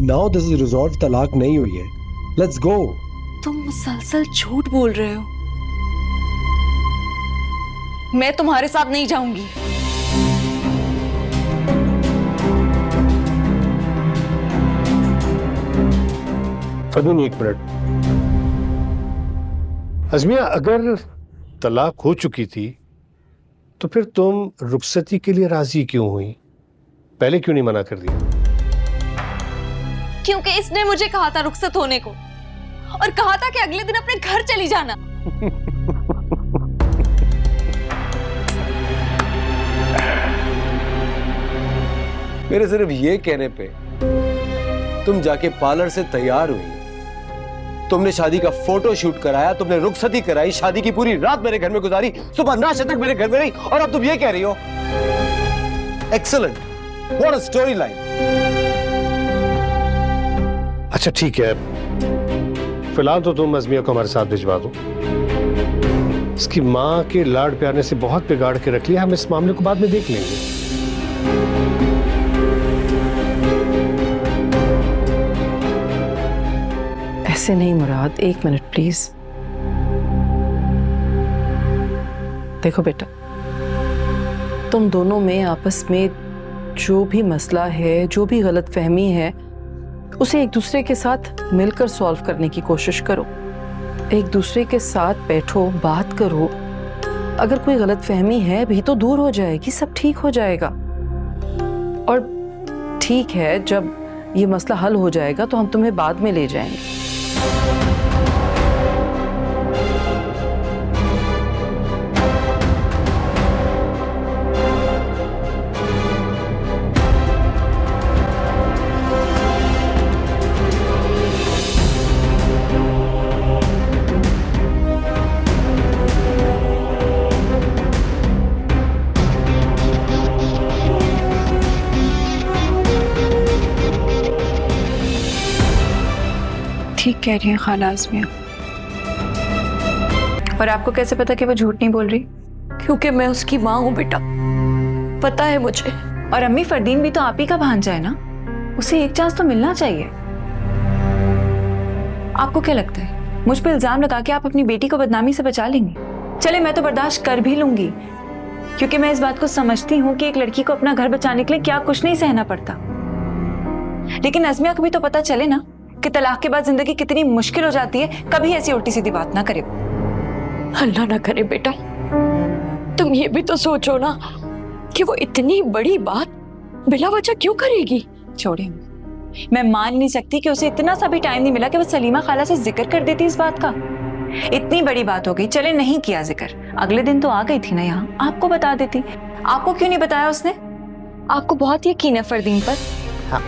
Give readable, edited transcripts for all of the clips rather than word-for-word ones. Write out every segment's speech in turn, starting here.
Now this is resolve, तलाक नहीं हुई है, लेट्स गो। तुम मुसलसल झूठ बोल रहे हो। मैं तुम्हारे साथ नहीं जाऊंगी। फरदीन एक मिनट। अज़मिया, अगर तलाक हो चुकी थी तो फिर तुम रुखसती के लिए राजी क्यों हुई? पहले क्यों नहीं मना कर दिया? क्योंकि इसने मुझे कहा था रुखसत होने को, और कहा था कि अगले दिन अपने घर चली जाना। मेरे सिर्फ ये कहने पे तुम जाके पार्लर से तैयार हुई, तुमने शादी का फोटो शूट कराया, तुमने रुखसती कराई, शादी की पूरी रात मेरे घर में गुजारी, सुबह नाश्ते तक मेरे घर में रही, और अब तुम ये कह रही हो। Excellent, what a story line. अच्छा ठीक है, फिलहाल तो तुम अज़मिया को हमारे साथ भिजवा दो। इसकी माँ के लाड प्यार ने से बहुत बिगाड़ के रख लिया, हम इस मामले को बाद में देख लेंगे। ऐसे नहीं मुराद, एक मिनट प्लीज। देखो बेटा, तुम दोनों में आपस में जो भी मसला है, जो भी गलतफहमी है, उसे एक दूसरे के साथ मिलकर सॉल्व करने की कोशिश करो। एक दूसरे के साथ बैठो, बात करो। अगर कोई गलतफहमी है भी तो दूर हो जाएगी, सब ठीक हो जाएगा। और ठीक है, जब ये मसला हल हो जाएगा तो हम तुम्हें बाद में ले जाएंगे। ठीक कह रही है खाला आज़मिया। और आपको कैसे पता कि वो झूठ नहीं बोल रही? क्योंकि मैं उसकी माँ हूँ बेटा, पता है मुझे। और अम्मी, फरदीन भी तो आप ही का भांजा है ना, उसे एक चांस तो मिलना चाहिए। आपको क्या लगता है मुझ पे इल्जाम लगा के आप अपनी बेटी को बदनामी से बचा लेंगी? चले, मैं तो बर्दाश्त कर भी लूंगी, क्योंकि मैं इस बात को समझती हूँ कि एक लड़की को अपना घर बचाने के लिए क्या कुछ नहीं सहना पड़ता। लेकिन अज़मिया को भी तो पता चले ना कि तलाक के बाद जिंदगी कितनी मुश्किल हो जाती है। कभी ऐसी उल्टी सीधी बात ना करे। अल्लाह ना करे बेटा, तुम ये भी तो सोचो ना कि वो इतनी बड़ी बात बिला वजह क्यों करेगी। छोड़िए, मैं मान नहीं सकती कि उसे इतना सा भी टाइम नहीं मिला कि वो सलीमा खाला से जिक्र कर देती इस बात का। इतनी बड़ी बात हो गई, चले नहीं किया जिक्र, अगले दिन तो आ गई थी ना यहाँ, आपको बता देती। आपको क्यों नहीं बताया उसने? आपको बहुत यकीन है फरदीन पर? हाँ।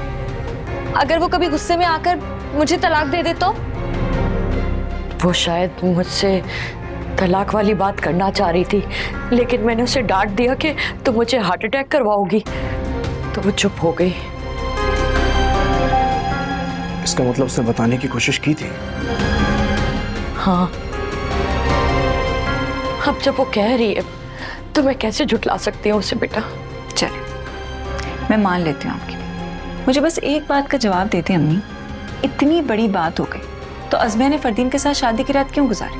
अगर वो कभी गुस्से में आकर मुझे तलाक दे दे तो? वो शायद मुझसे तलाक वाली बात करना चाह रही थी, लेकिन मैंने उसे डांट दिया कि तुम मुझे हार्ट अटैक करवाओगी, तो वो चुप हो गई। इसका मतलब उसे बताने की कोशिश की थी? हाँ, अब जब वो कह रही है तो मैं कैसे झुठला सकती हूँ उसे बेटा। चले, मैं मान लेती हूँ आपकी, मुझे बस एक बात का जवाब देते अम्मी। इतनी बड़ी बात हो गई तो अज़मिया ने फरदीन के साथ शादी की रात क्यों गुजारी?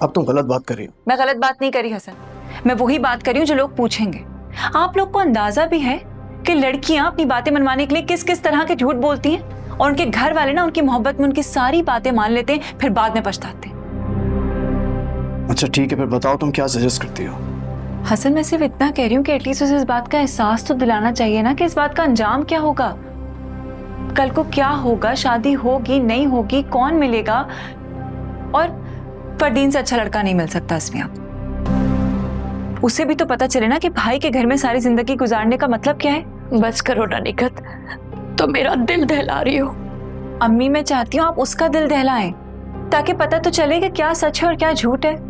अब तुम गलत बात कर रही हो। मैं गलत बात नहीं करी हसन, मैं वही बात कर रही हूँ जो लोग पूछेंगे। आप लोग को अंदाजा भी है कि लड़कियां अपनी बातें मनवाने के लिए किस किस तरह के झूठ बोलती हैं, और उनके घर वाले ना उनकी मोहब्बत में उनकी सारी बातें मान लेते हैं, फिर बाद में पछताते हैं। अच्छा ठीक है, फिर बताओ तुम क्या सजेस्ट करती हो? हसन, मैं सिर्फ इतना कह रही हूँ कि एटलीस्ट उसे इस बात का एहसास तो दिलाना चाहिए ना कि इस बात का अंजाम क्या होगा, कल को क्या होगा, शादी होगी नहीं होगी, कौन मिलेगा। और फरदीन से अच्छा लड़का नहीं मिल सकता अज़मिया। उसे भी तो पता चले ना कि भाई के घर में सारी जिंदगी गुजारने का मतलब क्या है। बस करो ना निकत, तो मेरा दिल दहला रही हो। अम्मी, मैं चाहती हूँ आप उसका दिल दहलाएं, ताकि पता तो चले कि क्या सच है और क्या झूठ है।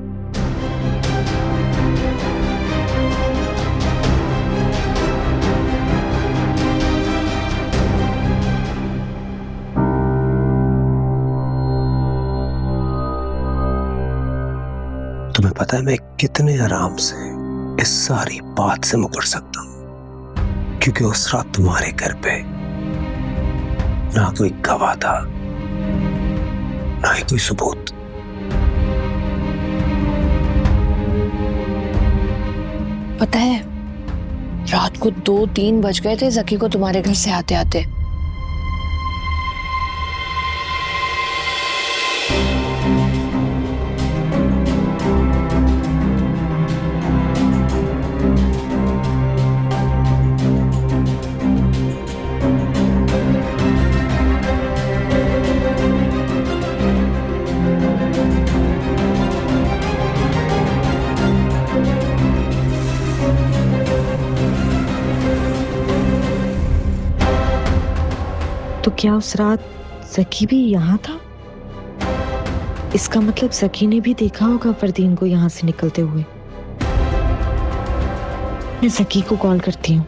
तुम्हें पता है मैं कितने आराम से इस सारी बात से मुकर सकता हूं, क्योंकि उस रात तुम्हारे घर पे ना कोई गवाह था, ना ही कोई सबूत। पता है, रात को 2-3 बज गए थे जकी को तुम्हारे घर से आते आते। तो क्या उस रात जकी भी यहाँ था? इसका मतलब जकी ने भी देखा होगा फरदीन को यहाँ से निकलते हुए। मैं जकी को कॉल करती हूँ।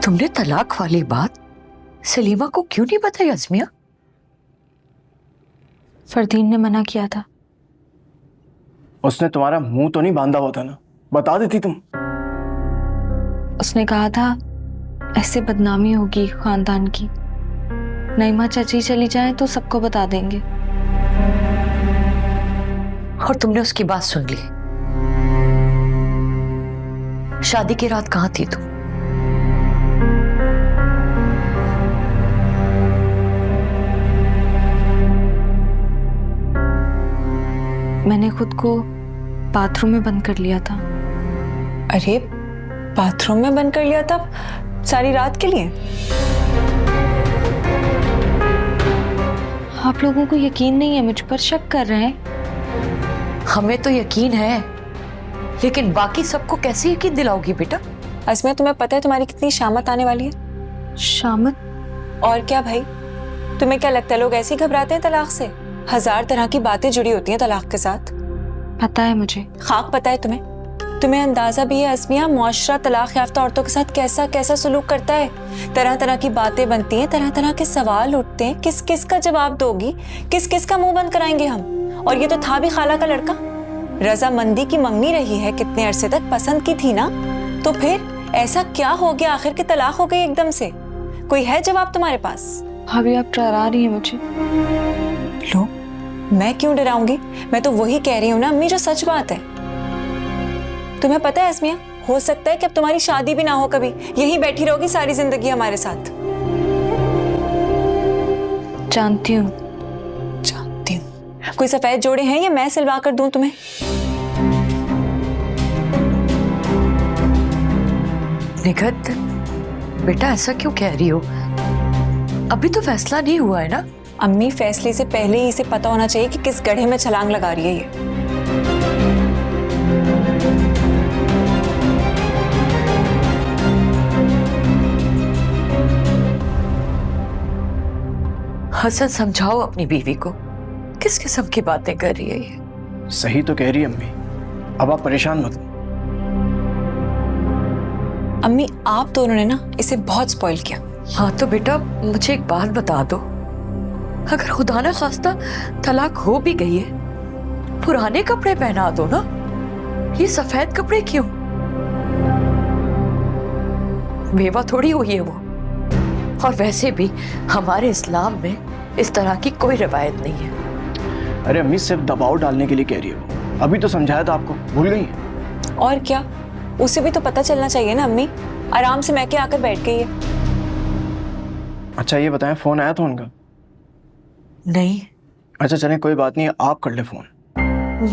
तुमने तलाक वाली बात सलीमा को क्यों नहीं बताई अज़मिया? फरदीन ने मना किया था। उसने तुम्हारा मुंह तो नहीं बांधा हुआ था ना, बता देती तुम। उसने कहा था ऐसे बदनामी होगी खानदान की, नईमा चाची चली जाए तो सबको बता देंगे। और तुमने उसकी बात सुन ली? शादी की रात कहाँ थी तुम? मैंने खुद को बाथरूम में बंद कर लिया था। अरे बाथरूम में बंद कर लिया था सारी रात के लिए? आप लोगों को यकीन नहीं है मुझ पर, शक कर रहे हैं। हमें तो यकीन है, लेकिन बाकी सबको कैसे यकीन दिलाओगी बेटा? अज़मिया, तुम्हें पता है तुम्हारी कितनी शामत आने वाली है? शामत? और क्या भाई, तुम्हें क्या लगता है लोग ऐसे ही घबराते हैं तलाक से? 1000 तरह की बातें जुड़ी होती हैं तलाक के साथ। पता है मुझे। खाक पता है तुम्हें? तुम्हें अंदाजा भी है अज़मिया, मुआशरा तलाक याफ्ता औरतों के साथ कैसा कैसा सलूक करता है। तरह तरह की बातें बनती हैं, तरह तरह के सवाल उठते हैं। किस किस का जवाब दोगी? किस किस का मुंह बंद कराएंगे हम? और ये तो था भी खाला का लड़का। रजामंदी की मंगनी रही है कितने अरसे तक, पसंद की थी ना, तो फिर ऐसा क्या हो गया आखिर के तलाक हो गई एकदम से? कोई है जवाब तुम्हारे पास? भाभी आप डरा रही हैं मुझे। लो, मैं क्यों डराऊंगी? मैं तो वही कह रही हूँ ना अम्मी, जो सच बात है। तुम्हें पता है अज़मिया, हो सकता है कि अब तुम्हारी शादी भी ना हो कभी, यही बैठी रहोगी सारी जिंदगी हमारे साथ। जानती हूँ। जानती हूँ। कोई सफेद जोड़े हैं या मैं सिलवा कर दूं तुम्हें? निगत बेटा, ऐसा क्यों कह रही हो? अभी तो फैसला नहीं हुआ है ना? अम्मी, फैसले से पहले ही इसे पता होना चाहिए कि किस गड्ढे में छलांग लगा रही है ये। हसन, समझाओ अपनी बीवी को, किस किस्म की बातें कर रही है ये? सही तो कह रही है अम्मी, अब आप परेशान मत हो। अम्मी, आप दोनों ने ना इसे बहुत स्पॉइल किया। हाँ तो बेटा, मुझे एक बात बता दो, अगर खुदा ना खास्ता तलाक हो भी गई है, पुराने कपड़े पहना दो ना, ये सफेद कपड़े क्यों? बेवा थोड़ी हुई है वो। और वैसे भी हमारे इस्लाम में इस तरह की कोई रवायत नहीं है। अरे अम्मी, सिर्फ दबाव डालने के लिए कह रही है वो। अभी तो समझाया था आपको, भूल गई है? और क्या, उसे भी तो पता चलना चाहिए ना अम्मी। आराम से मैं के आकर बैठ गई है। अच्छा ये बताएं, फोन आया था उनका? नहीं। अच्छा चलें, कोई बात नहीं, आप कर ले फोन।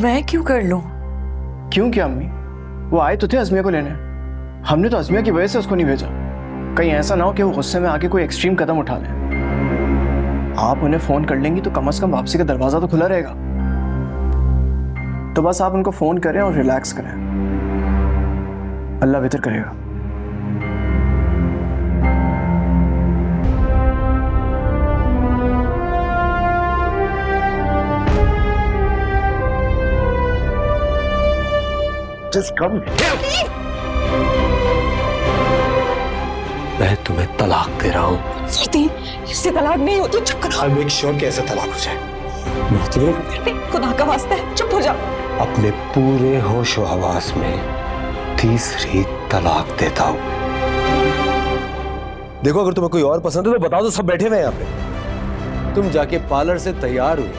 मैं क्यों कर लूं? क्यों क्या अम्मी, वो आए तो थे अज़मिया को लेने। हमने तो अज़मिया की वजह से उसको नहीं भेजा। कहीं ऐसा ना हो कि वो गुस्से में आके कोई एक्सट्रीम कदम उठा लें। आप उन्हें फोन कर लेंगी तो कम से कम वापसी का दरवाजा तो खुला रहेगा। तो बस आप उनको फोन करें और रिलैक्स करें, अल्लाह बेहतर करेगा। Just come here. मैं तुम्हें तलाक दे रहा हूं। फरदीन, इससे तलाक नहीं होती, चुप करो। आई मेक श्योर कैसे तलाक हो जाए। मैं तुम्हें खुदा का वास्ता है, चुप हो जाओ। अपने पूरे होश व हवास में तीसरी तलाक देता हूं। देखो, अगर तुम्हें कोई और पसंद है तो बता दो, सब बैठे हुए हैं यहाँ पे। तुम जाके पार्लर से तैयार हुई,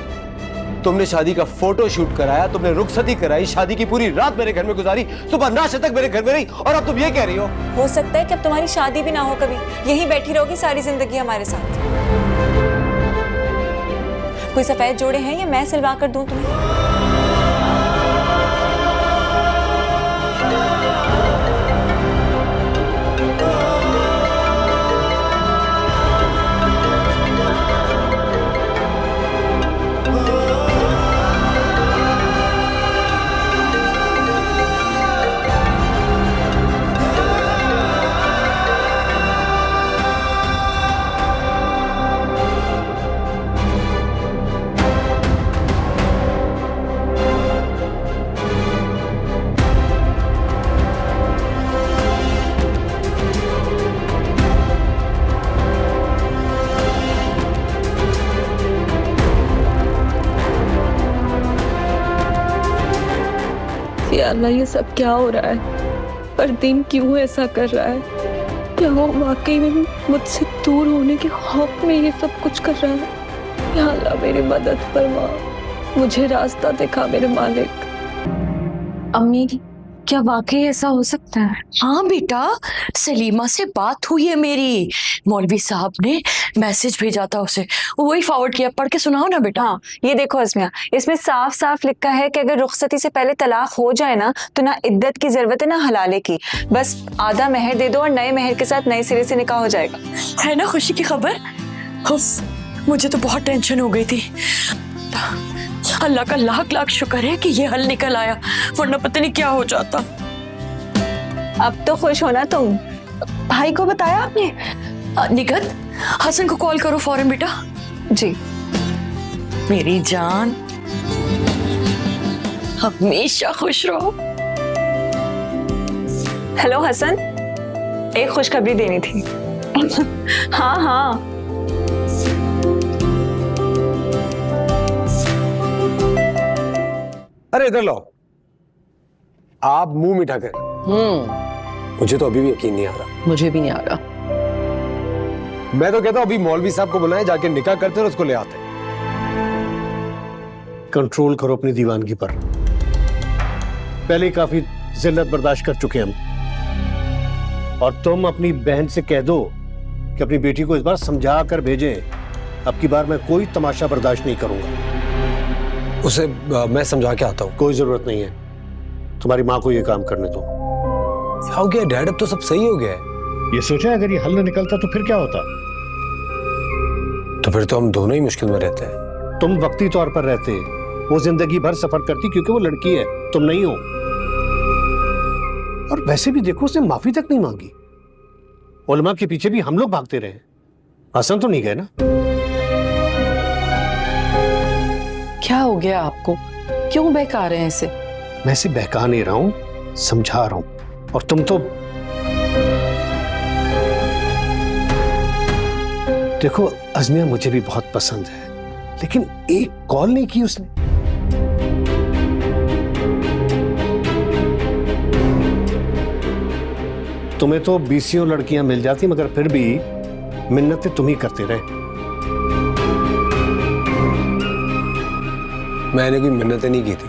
तुमने शादी का फोटो शूट कराया, तुमने रुखसती कराई, शादी की पूरी रात मेरे घर में गुजारी, सुबह नाश्ते तक मेरे घर में रही, और अब तुम ये कह रही हो सकता है कि अब तुम्हारी शादी भी ना हो कभी, यहीं बैठी रहोगी सारी जिंदगी हमारे साथ। कोई सफेद जोड़े हैं या मैं सिलवा कर दूं तुम्हें? या अल्लाह, ये सब क्या हो रहा है? फरदीन क्यों ऐसा कर रहा है? क्या वो वाकई में मुझसे दूर होने के खौफ में ये सब कुछ कर रहा है? या अल्लाह मेरी मदद फरमा, मुझे रास्ता दिखा मेरे मालिक। अम्मी, क्या वाकई ऐसा हो सकता है? हाँ बेटा, सलीमा से बात हुई है मेरी। मौलवी साहब ने मैसेज भेजा था उसे, वही फॉरवर्ड किया। पढ़ के सुनाओ ना बेटा। हाँ, ये देखो अज़मिया, इसमें साफ साफ लिखा है कि अगर रुखसती से पहले तलाक हो जाए ना, तो ना इद्दत की जरूरत है ना हलाले की। बस आधा महर दे दो और नए महर के साथ नए सिरे से निकाह हो जाएगा। है ना खुशी की खबर? मुझे तो बहुत टेंशन हो गई थी। अल्लाह का लाख लाख शुक्र है कि ये हल निकल आया, वरना पता नहीं क्या हो जाता। अब तो खुश होना तुम। भाई को बताया आपने? निगत, हसन को कॉल करो फौरन बेटा। जी। मेरी जान, हमेशा खुश रहो। हेलो हसन, एक खुशखबरी देनी थी। हाँ हाँ, अरे इधर लो। आप मुंह मीठा करें। मुझे तो अभी भी यकीन नहीं आ रहा। मुझे भी नहीं आ रहा। मैं तो कहता हूं अभी मौलवी साहब को बुलाएं, जाके निकाह करते और उसको ले आते। कंट्रोल करो अपनी दीवानगी पर। पहले काफी जिल्लत बर्दाश्त कर चुके हम, और तुम अपनी बहन से कह दो कि अपनी बेटी को इस बार समझा कर भेजें। अब की बार मैं कोई तमाशा बर्दाश्त नहीं करूंगा। उसे मैं समझा के आता हूँ। कोई जरूरत नहीं है, तुम्हारी माँ को ये काम करने दो। क्या हो गया डैड? अब तो सब सही हो गया है। ये सोचा अगर ये हल न निकलता तो फिर क्या होता? तो फिर तो हम दोनों ही मुश्किल में रहते हैं। तुम वक्ती तौर पर रहते, वो जिंदगी भर सफर करती, क्योंकि वो लड़की है, तुम नहीं हो। और वैसे भी देखो, उसने माफी तक नहीं मांगी। उलमा के पीछे भी हम लोग भागते रहे, हसन तो नहीं गए ना। क्या हो गया आपको? क्यों बहका रहे हैं इसे? मैं इसे बहका नहीं रहा हूं, समझा रहा हूं। और तुम तो देखो, अज़मिया मुझे भी बहुत पसंद है, लेकिन एक कॉल नहीं की उसने। तुम्हें तो 20 लड़कियां मिल जाती, मगर फिर भी मिन्नतें तुम ही करते रहे। मैंने कोई मिन्नतें नहीं की थी।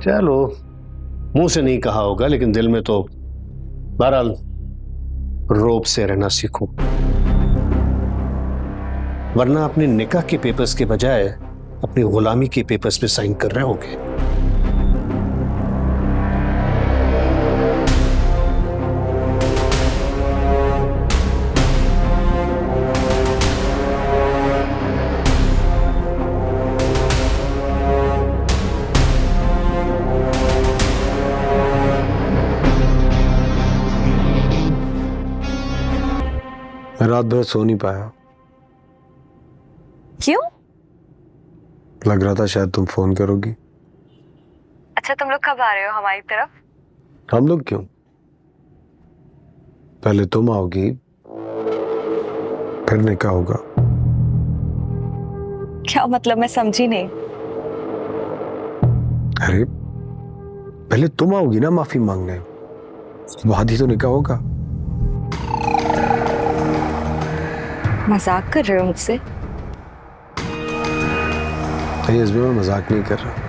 चलो, मुंह से नहीं कहा होगा, लेकिन दिल में तो बहरहाल रोब से रहना सीखो, वरना अपने निकाह के पेपर्स के बजाय अपनी गुलामी के पेपर्स पे साइन कर रहे होगे। मैं रात भर सो नहीं पाया। क्यों? लग रहा था शायद तुम फोन करोगी। अच्छा, तुम लोग कब आ रहे हो हमारी तरफ? हम लोग क्यों? पहले तुम आओगी, फिर निकाह होगा। क्या मतलब, मैं समझी नहीं। अरे पहले तुम आओगी ना माफी मांगने, उसके बाद ही तो निकाह होगा। मजाक कर रहे हो मुझसे? नहीं अज़मी, मैं मजाक नहीं कर रहा।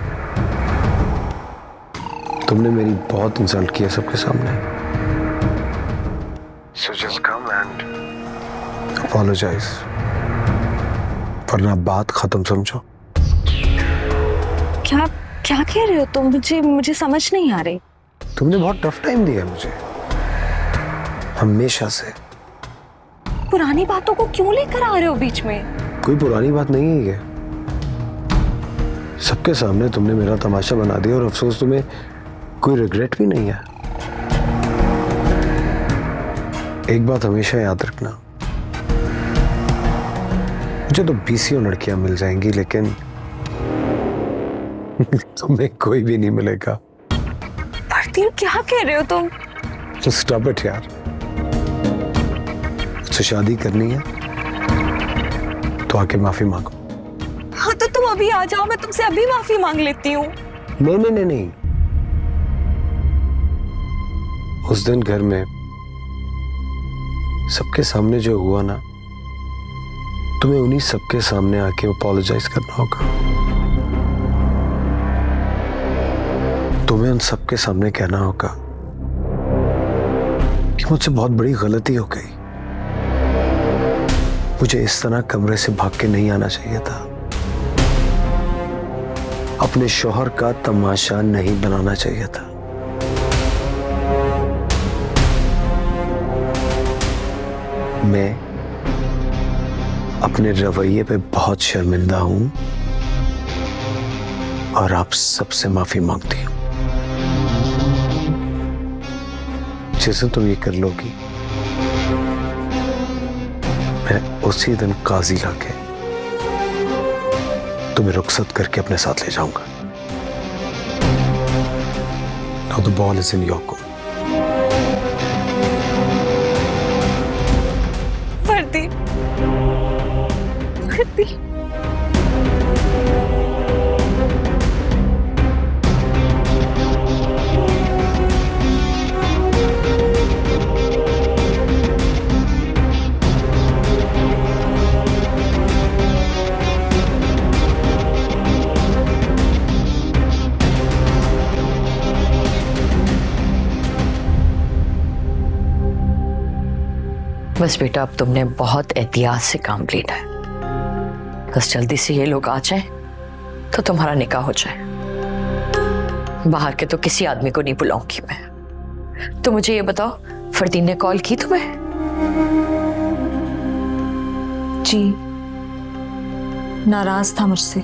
तुमने मेरी बहुत इंसल्ट किया सबके सामने। So just come and apologize, वरना बात खत्म समझो। क्या क्या कह रहे हो तुम? मुझे समझ नहीं आ रही। तुमने बहुत टफ टाइम दिया मुझे, हमेशा से। पुरानी बातों को क्यों लेकर आ रहे हो बीच में? कोई पुरानी बात नहीं है ये। सबके सामने तुमने मेरा तमाशा बना दिया और अफसोस तुम्हें कोई रिग्रेट भी नहीं है। एक बात हमेशा याद रखना, मुझे तो 20 लड़कियां मिल जाएंगी, लेकिन तुम्हें कोई भी नहीं मिलेगा। फरदीन, क्या कह रहे हो तुम? स्टॉप इट यार। मुझसे शादी करनी है तो आके माफी मांगो। हाँ तो तुम अभी आ जाओ, मैं तुमसे अभी माफी मांग लेती हूँ। नहीं नहीं नहीं नहीं, उस दिन घर में सबके सामने जो हुआ ना, तुम्हें उन्हीं सबके सामने आके अपोलोजाइज करना होगा। तुम्हें उन सबके सामने कहना होगा कि मुझसे बहुत बड़ी गलती हो गई, मुझे इस तरह कमरे से भाग के नहीं आना चाहिए था, अपने शौहर का तमाशा नहीं बनाना चाहिए था। मैं अपने रवैये पे बहुत शर्मिंदा हूं और आप सबसे माफी मांगती हूं। जैसे तुम ये कर लोगी, मैं उसी दिन काजी लाके तुम्हें रुखसत करके अपने साथ ले जाऊंगा। Now the ball is in your court. Fardeen, Fardeen, बस बेटा, अब तुमने बहुत एहतियात से काम लेना है। बस जल्दी से ये लोग आ जाएं तो तुम्हारा निकाह हो जाए। बाहर के तो किसी आदमी को नहीं बुलाऊंगी मैं। तो मुझे ये बताओ, फरदीन ने कॉल की तुम्हें? जी, नाराज था मुझसे।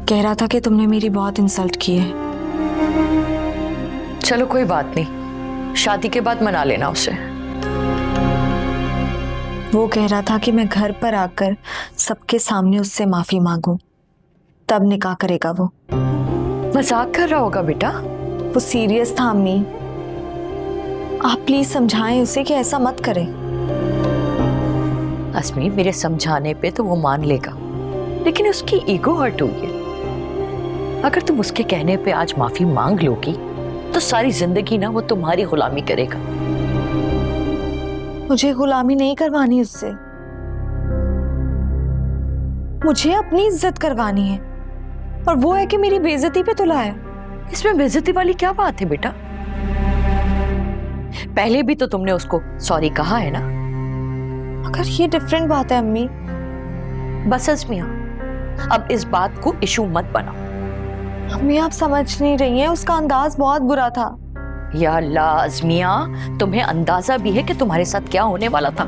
कह रहा था कि तुमने मेरी बहुत इंसल्ट की है। चलो कोई बात नहीं, शादी के बाद मना लेना उसे। वो कह रहा था कि मैं घर पर आकर सबके सामने उससे माफी मांगूं, तब निकाह करेगा वो। मजाक कर रहा होगा बेटा। वो सीरियस था अम्मी, आप प्लीज समझाएं उसे कि ऐसा मत करे। अस्मी, मेरे समझाने पे तो वो मान लेगा, लेकिन उसकी ईगो हर्ट हुई है। अगर तुम उसके कहने पे आज माफी मांग लोगी तो सारी जिंदगी ना वो तुम्हारी गुलामी करेगा। मुझे गुलामी नहीं करवानी उससे, मुझे अपनी इज्जत करवानी है, और वो है कि मेरी बेइज्जती पे तुला है। इसमें बेइज्जती वाली क्या बात है बेटा? पहले भी तो तुमने उसको सॉरी कहा है ना। अगर ये डिफरेंट बात है अम्मी। बस अस्मिया, अब इस बात को इशू मत बनाओ। अम्मी आप समझ नहीं रही हैं, उसका अंदाज बहुत बुरा था। या अल्लाह अस्मिया, तुम्हें अंदाजा भी है कि तुम्हारे साथ क्या होने वाला था?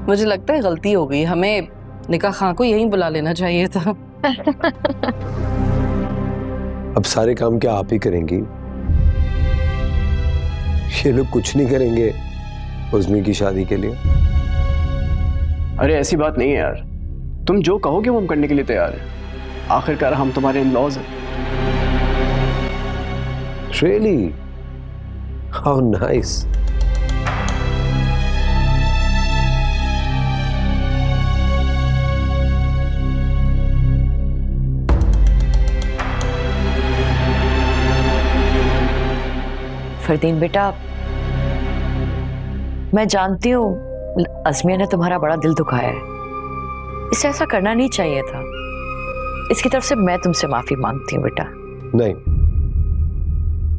मुझे लगता है गलती हो गई, हमें निकाह खां को यहीं बुला लेना चाहिए था। अब सारे काम क्या आप ही करेंगी? ये लोग कुछ नहीं करेंगे उज़्मी की शादी के लिए? अरे ऐसी बात नहीं है यार, तुम जो कहोगे वो हम करने के लिए तैयार हैं। आखिरकार हम तुम्हारे इन-लॉज हैं। Really? How nice. फरदीन बेटा, मैं जानती हूँ अज़मिया ने तुम्हारा बड़ा दिल दुखाया है। इसे ऐसा करना नहीं चाहिए था। इसकी तरफ से मैं तुमसे माफी मांगती हूँ बेटा। नहीं,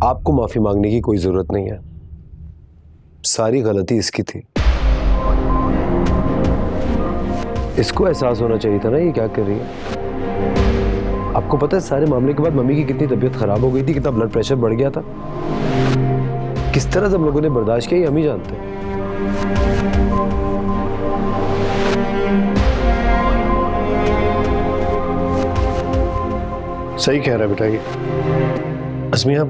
आपको माफी मांगने की कोई जरूरत नहीं है। सारी गलती इसकी थी। इसको एहसास होना चाहिए था ना ये क्या कर रही है। आपको पता है सारे मामले के बाद मम्मी की कितनी तबीयत खराब हो गई थी, कितना ब्लड प्रेशर बढ़ गया था। किस तरह सब लोगों ने बर्दाश्त किया ये हम ही जानते हैं। सही कह रहा है बेटा ये। अज़मिया,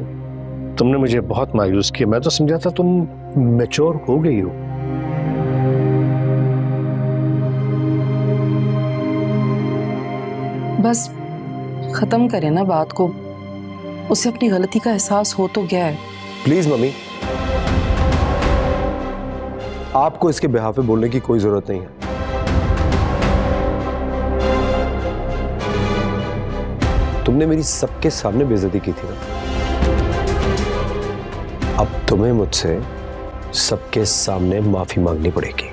तुमने मुझे बहुत मायूस किया। मैं तो समझा था तुम मैच्योर हो गई हो। बस खत्म करें ना बात को, उसे अपनी गलती का एहसास हो तो गया है। प्लीज मम्मी, आपको इसके बिहाफ पे बोलने की कोई जरूरत नहीं है। तुमने मेरी सबके सामने बेइज्जती की थी ना, अब तुम्हें मुझसे सबके सामने माफी मांगनी पड़ेगी।